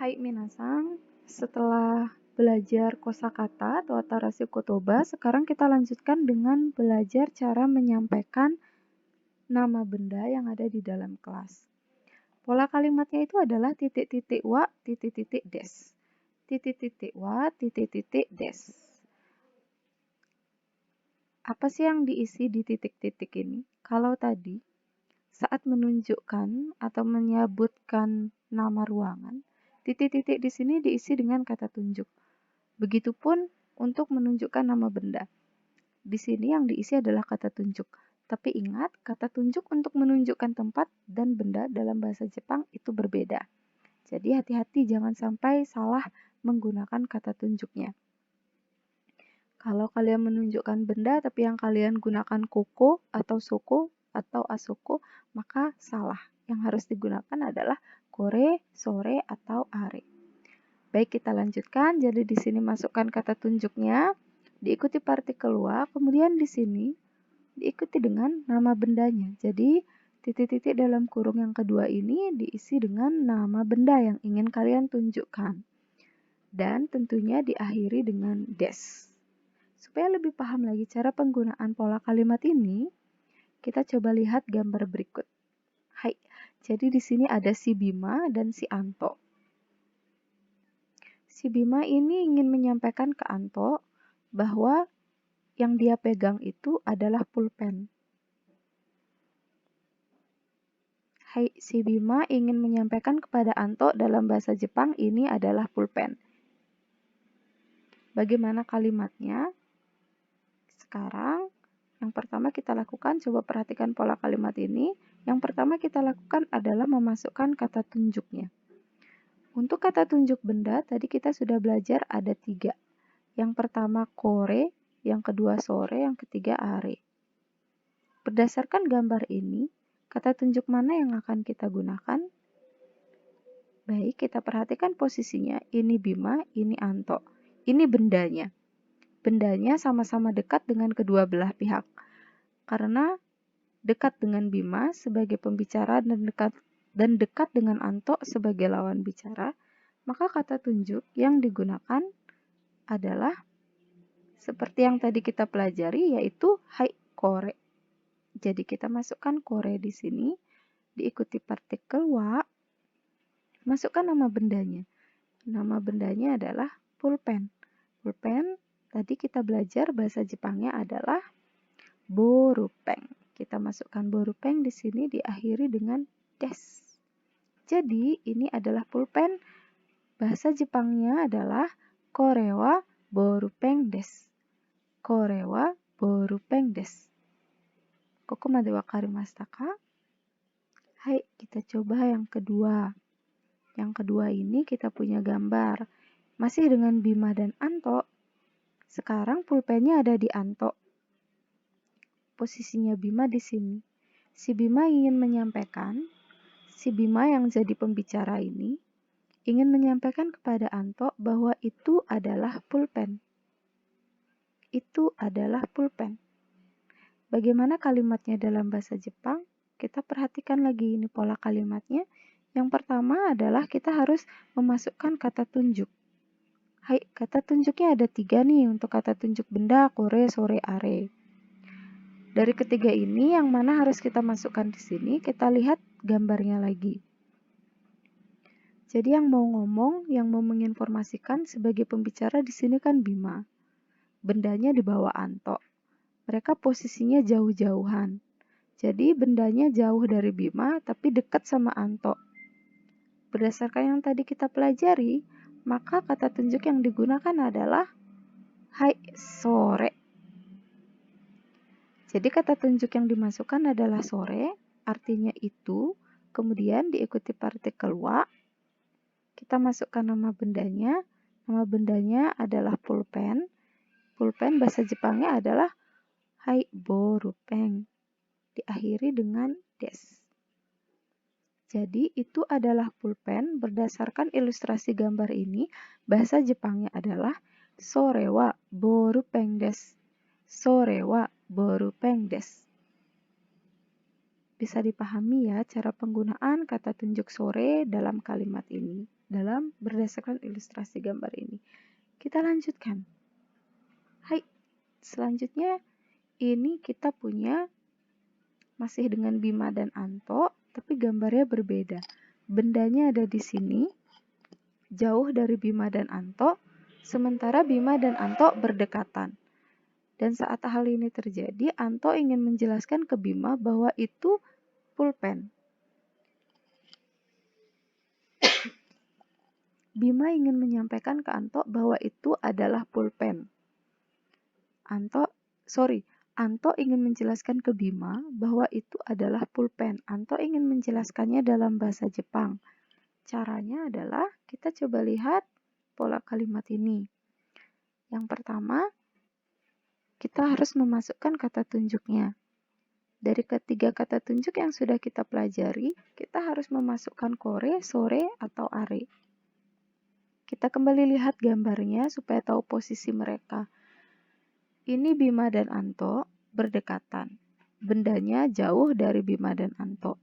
Hai minasang, setelah belajar kosakata atau atarasi kotoba, sekarang kita lanjutkan dengan belajar cara menyampaikan nama benda yang ada di dalam kelas. Pola kalimatnya itu adalah titik-titik wa, titik-titik des. Titik-titik wa, titik-titik des. Apa sih yang diisi di titik-titik ini? Kalau tadi, saat menunjukkan atau menyebutkan nama ruangan, titik-titik di sini diisi dengan kata tunjuk. Begitupun untuk menunjukkan nama benda. Di sini yang diisi adalah kata tunjuk. Tapi ingat, kata tunjuk untuk menunjukkan tempat dan benda dalam bahasa Jepang itu berbeda. Jadi hati-hati jangan sampai salah menggunakan kata tunjuknya. Kalau kalian menunjukkan benda tapi yang kalian gunakan koko atau soko atau asoko, maka salah. Yang harus digunakan adalah kore, sore, atau are. Baik, kita lanjutkan. Jadi di sini masukkan kata tunjuknya, diikuti partikel wa, kemudian di sini diikuti dengan nama bendanya. Jadi titik-titik dalam kurung yang kedua ini diisi dengan nama benda yang ingin kalian tunjukkan. Dan tentunya diakhiri dengan des. Supaya lebih paham lagi cara penggunaan pola kalimat ini, kita coba lihat gambar berikut. Hai, jadi di sini ada si Bima dan si Anto. Si Bima ini ingin menyampaikan ke Anto bahwa yang dia pegang itu adalah pulpen. Hai, si Bima ingin menyampaikan kepada Anto dalam bahasa Jepang ini adalah pulpen. Bagaimana kalimatnya? Sekarang, yang pertama kita lakukan, coba perhatikan pola kalimat ini. Yang pertama kita lakukan adalah memasukkan kata tunjuknya. Untuk kata tunjuk benda, tadi kita sudah belajar ada 3. Yang pertama kore, yang kedua sore, yang ketiga are. Berdasarkan gambar ini, kata tunjuk mana yang akan kita gunakan? Baik, kita perhatikan posisinya. Ini Bima, ini Anto. Ini bendanya. Bendanya sama-sama dekat dengan kedua belah pihak. Karena dekat dengan Bima sebagai pembicara dan dekat dengan Anto sebagai lawan bicara, maka kata tunjuk yang digunakan adalah seperti yang tadi kita pelajari, yaitu hai kore. Jadi kita masukkan kore di sini, diikuti partikel wa, masukkan nama bendanya. Nama bendanya adalah pulpen. Pulpen tadi kita belajar bahasa Jepangnya adalah borupeng. Kita masukkan borupeng di sini diakhiri dengan des. Jadi ini adalah pulpen. Bahasa Jepangnya adalah kore wa borupeng desu. Kore wa borupeng desu. Koko made wakarimashita ka? Hai, kita coba yang kedua. Yang kedua ini kita punya gambar. Masih dengan Bima dan Anto. Sekarang pulpennya ada di Anto. Posisinya Bima di sini. Si Bima ingin menyampaikan, si Bima yang jadi pembicara ini, ingin menyampaikan kepada Anto bahwa itu adalah pulpen. Itu adalah pulpen. Bagaimana kalimatnya dalam bahasa Jepang? Kita perhatikan lagi ini pola kalimatnya. Yang pertama adalah kita harus memasukkan kata tunjuk. Hai, kata tunjuknya ada 3 nih untuk kata tunjuk benda, kore, sore, are. Dari ketiga ini, yang mana harus kita masukkan di sini? Kita lihat gambarnya lagi. Jadi yang mau ngomong, yang mau menginformasikan sebagai pembicara di sini kan Bima. Bendanya di bawah Anto. Mereka posisinya jauh-jauhan. Jadi bendanya jauh dari Bima, tapi dekat sama Anto. Berdasarkan yang tadi kita pelajari, maka kata tunjuk yang digunakan adalah hai sore. Jadi kata tunjuk yang dimasukkan adalah sore, artinya itu, kemudian diikuti partikel wa. Kita masukkan nama bendanya. Nama bendanya adalah pulpen. Pulpen bahasa Jepangnya adalah hai borupeng. Diakhiri dengan des. Jadi itu adalah pulpen. Berdasarkan ilustrasi gambar ini, bahasa Jepangnya adalah sore wa borupeng desu. Sore wa borupeng desu. Bisa dipahami ya cara penggunaan kata tunjuk sore dalam kalimat ini, berdasarkan ilustrasi gambar ini. Kita lanjutkan. Hai, selanjutnya ini kita punya masih dengan Bima dan Anto, tapi gambarnya berbeda. Bendanya ada di sini, jauh dari Bima dan Anto, sementara Bima dan Anto berdekatan. Dan saat hal ini terjadi, Anto ingin menjelaskan ke Bima bahwa itu pulpen. Bima ingin menyampaikan ke Anto bahwa itu adalah pulpen. Anto ingin menjelaskan ke Bima bahwa itu adalah pulpen. Anto ingin menjelaskannya dalam bahasa Jepang. Caranya adalah kita coba lihat pola kalimat ini. Yang pertama, kita harus memasukkan kata tunjuknya. Dari ketiga kata tunjuk yang sudah kita pelajari, kita harus memasukkan kore, sore, atau are. Kita kembali lihat gambarnya supaya tahu posisi mereka. Ini Bima dan Anto berdekatan. Bendanya jauh dari Bima dan Anto.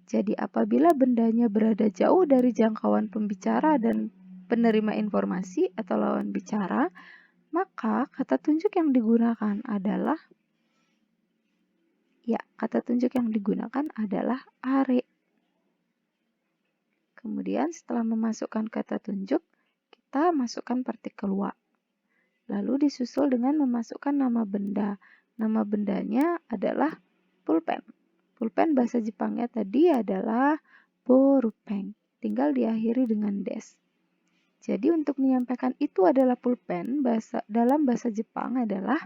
Jadi apabila bendanya berada jauh dari jangkauan pembicara dan penerima informasi atau lawan bicara, maka kata tunjuk yang digunakan adalah are. Kemudian setelah memasukkan kata tunjuk, kita masukkan partikel wa. Lalu disusul dengan memasukkan nama benda. Nama bendanya adalah pulpen. Pulpen bahasa Jepangnya tadi adalah borupen. Tinggal diakhiri dengan des. Jadi untuk menyampaikan itu adalah pulpen, dalam bahasa Jepang adalah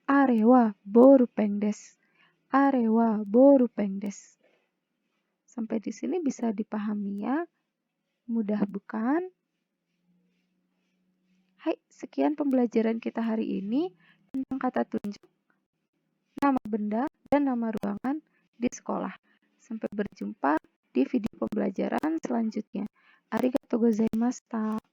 are wa borupen desu. Are wa borupen desu. Sampai di sini bisa dipahami ya. Mudah bukan? Hai, sekian pembelajaran kita hari ini tentang kata tunjuk, nama benda, dan nama ruangan di sekolah. Sampai berjumpa di video pembelajaran selanjutnya. Arigatou gozaimashita.